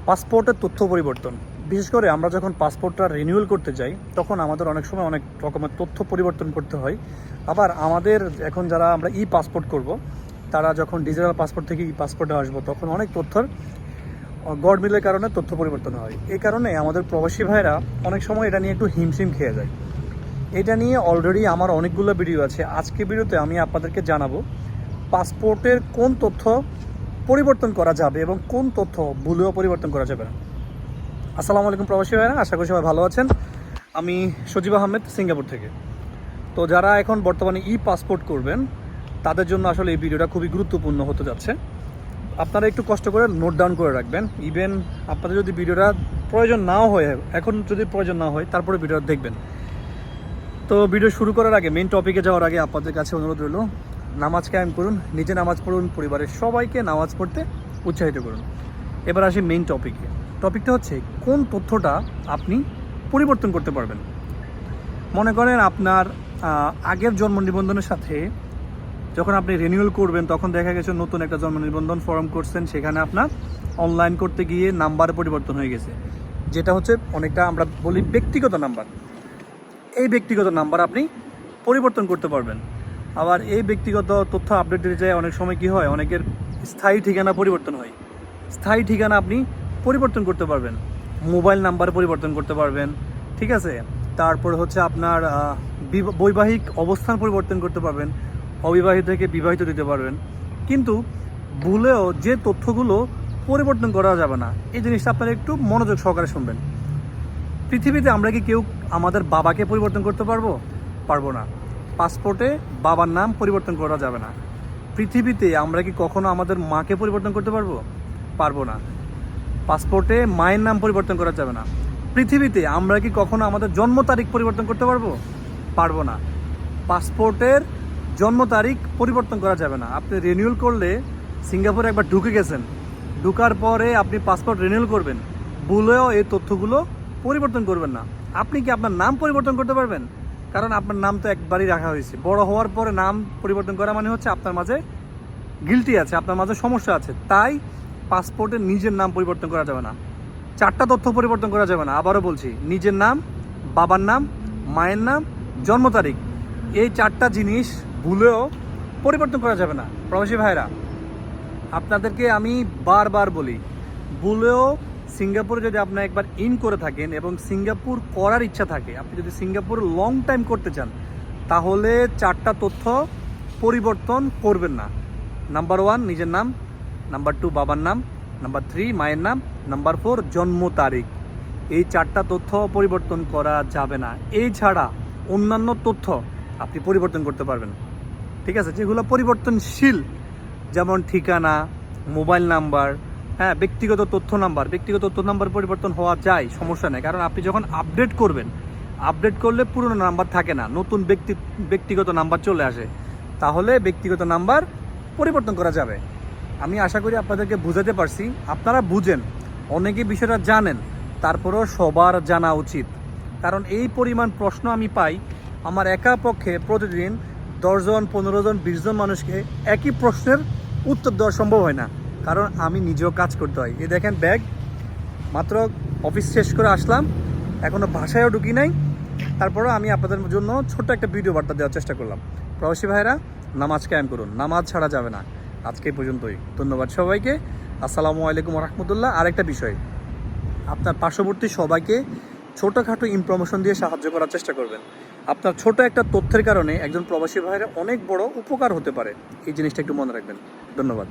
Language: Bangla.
পাসপোর্টের তথ্য পরিবর্তন। বিশেষ করে আমরা যখন পাসপোর্টটা রিনিউয়াল করতে যাই তখন আমাদের অনেক সময় অনেক রকমের তথ্য পরিবর্তন করতে হয়। আবার আমাদের এখন যারা আমরা ই পাসপোর্ট করব, তারা যখন ডিজিটাল পাসপোর্ট থেকে ই পাসপোর্টে আসবো তখন অনেক তথ্যর গড়মিলের কারণে তথ্য পরিবর্তন হয়। এই কারণে আমাদের প্রবাসী ভাইরা অনেক সময় এটা নিয়ে একটু হিমশিম খেয়ে যায়। এটা নিয়ে অলরেডি আমার অনেকগুলো ভিডিও আছে। আজকে ভিডিওতে আমি আপনাদেরকে জানাবো পাসপোর্টের কোন তথ্য পরিবর্তন করা যাবে এবং কোন তথ্য ভুলেও পরিবর্তন করা যাবে না। আসসালামু আলাইকুম প্রবাসী ভাইরা, আশা করি সবাই ভালো আছেন। আমি সজীব আহমেদ, সিঙ্গাপুর থেকে। তো যারা এখন বর্তমানে ই পাসপোর্ট করবেন তাদের জন্য আসলে এই ভিডিওটা খুবই গুরুত্বপূর্ণ হতে যাচ্ছে। আপনারা একটু কষ্ট করে নোট ডাউন করে রাখবেন। ইভেন আপনাদের যদি ভিডিওটা প্রয়োজন নাও হয়, এখন যদি প্রয়োজন না হয় তারপরে ভিডিওটা দেখবেন। তো ভিডিও শুরু করার আগে, মেইন টপিকে যাওয়ার আগে আপনাদের কাছে অনুরোধ রইল, নামাজ কায়েম করুন, নিজে নামাজ পড়ুন, পরিবারের সবাইকে নামাজ পড়তে উৎসাহিত করুন। এবার আসি মেইন টপিকে। টপিকটা হচ্ছে কোন তথ্যটা আপনি পরিবর্তন করতে পারবেন। মনে করেন আপনার আগের জন্ম নিবন্ধনের সাথে যখন আপনি রিনিউয়াল করবেন তখন দেখা গেছে নতুন একটা জন্ম নিবন্ধন ফর্ম করছেন, সেখানে আপনার অনলাইন করতে গিয়ে নাম্বার পরিবর্তন হয়ে গেছে, যেটা হচ্ছে অনেকটা আমরা বলি ব্যক্তিগত নাম্বার। এই ব্যক্তিগত নাম্বার আপনি পরিবর্তন করতে পারবেন। আবার এই ব্যক্তিগত তথ্য আপডেট দিতে যায় অনেক সময় কি হয়, অনেকের স্থায়ী ঠিকানা পরিবর্তন হয়। স্থায়ী ঠিকানা আপনি পরিবর্তন করতে পারবেন, মোবাইল নাম্বার পরিবর্তন করতে পারবেন, ঠিক আছে। তারপর হচ্ছে আপনার বৈবাহিক অবস্থান পরিবর্তন করতে পারবেন, অবিবাহিত থেকে বিবাহিত দিতে পারবেন। কিন্তু ভুলেও যে তথ্যগুলো পরিবর্তন করা যাবে না, এই জিনিসটা আপনারা একটু মনোযোগ সহকারে শুনবেন। পৃথিবীতে আমরা কি কেউ আমাদের বাবাকে পরিবর্তন করতে পারবো না। পাসপোর্টে বাবার নাম পরিবর্তন করা যাবে না। পৃথিবীতে আমরা কি কখনো আমাদের মাকে পরিবর্তন করতে পারবো না। পাসপোর্টে মায়ের নাম পরিবর্তন করা যাবে না। পৃথিবীতে আমরা কি কখনো আমাদের জন্ম তারিখ পরিবর্তন করতে পারবো না। পাসপোর্টের জন্ম তারিখ পরিবর্তন করা যাবে না। আপনি রিনিউয়াল করলে, সিঙ্গাপুরে একবার ঢুকে গেছেন, ঢুকার পরে আপনি পাসপোর্ট রিনিউয়াল করবেন, ভুলেও এই তথ্যগুলো পরিবর্তন করবেন না। আপনি কি আপনার নাম পরিবর্তন করতে পারবেন? কারণ আপনার নাম তো একবারই রাখা হয়েছে। বড় হওয়ার পরে নাম পরিবর্তন করা মানে হচ্ছে আপনার মাঝে গিল্টি আছে, আপনার মাঝে সমস্যা আছে। তাই পাসপোর্টে নিজের নাম পরিবর্তন করা যাবে না। 4টা তথ্য পরিবর্তন করা যাবে না। আবারও বলছি, নিজের নাম, বাবার নাম, মায়ের নাম, জন্ম তারিখ, এই 4টা জিনিস ভুলেও পরিবর্তন করা যাবে না। প্রবাসী ভাইরা, আপনাদেরকে আমি বারবার বলি, ভুলেও সিঙ্গাপুরে যদি আপনি একবার ইন করে থাকেন এবং সিঙ্গাপুর করার ইচ্ছা থাকে, আপনি যদি সিঙ্গাপুর লং টাইম করতে চান, তাহলে 4টা তথ্য পরিবর্তন করবেন না। নাম্বার 1 নিজের নাম, নাম্বার 2 বাবার নাম, নাম্বার 3 মায়ের নাম, নাম্বার 4 জন্ম তারিখ। এই 4টা তথ্য পরিবর্তন করা যাবে না। এই ছাড়া অন্যান্য তথ্য আপনি পরিবর্তন করতে পারবেন, ঠিক আছে। যেগুলো পরিবর্তনশীল, যেমন ঠিকানা, মোবাইল নাম্বার, হ্যাঁ, ব্যক্তিগত তথ্য নাম্বার পরিবর্তন হওয়া যায়, সমস্যা নেই। কারণ আপনি যখন আপডেট করবেন, আপডেট করলে পুরনো নাম্বার থাকে না, নতুন ব্যক্তিগত নাম্বার চলে আসে। তাহলে ব্যক্তিগত নাম্বার পরিবর্তন করা যাবে। আমি আশা করি আপনাদেরকে বুঝাতে পারছি। আপনারা বুঝেন, অনেকে বিষয়টা জানেন, তারপরেও সবার জানা উচিত। কারণ এই পরিমাণ প্রশ্ন আমি পাই, আমার একা পক্ষে প্রতিদিন 10 জন, 15 জন, 20 জন মানুষকে একই প্রশ্নের উত্তর দেওয়া সম্ভব হয় না। কারণ আমি নিজেও কাজ করতে হয়। এই দেখেন ব্যাগ, মাত্র অফিস শেষ করে আসলাম, এখনও বাসায়ও ঢুকি নাই, তারপরেও আমি আপনাদের জন্য ছোট্ট একটা ভিডিও বার্তা দেওয়ার চেষ্টা করলাম। প্রবাসী ভাইরা, নামাজ কায়েম করুন, নামাজ ছাড়া যাবে না। আজকে এই পর্যন্তই। ধন্যবাদ সবাইকে। আসসালামু আলাইকুম রহমতুল্লাহ। আরেকটা বিষয়, আপনার পার্শ্ববর্তী সবাইকে ছোটোখাটো ইনফরমেশন দিয়ে সাহায্য করার চেষ্টা করবেন। আপনার ছোট একটা তথ্যের কারণে একজন প্রবাসী ভাইয়ের অনেক বড় উপকার হতে পারে। এই জিনিসটা একটু মনে রাখবেন। ধন্যবাদ।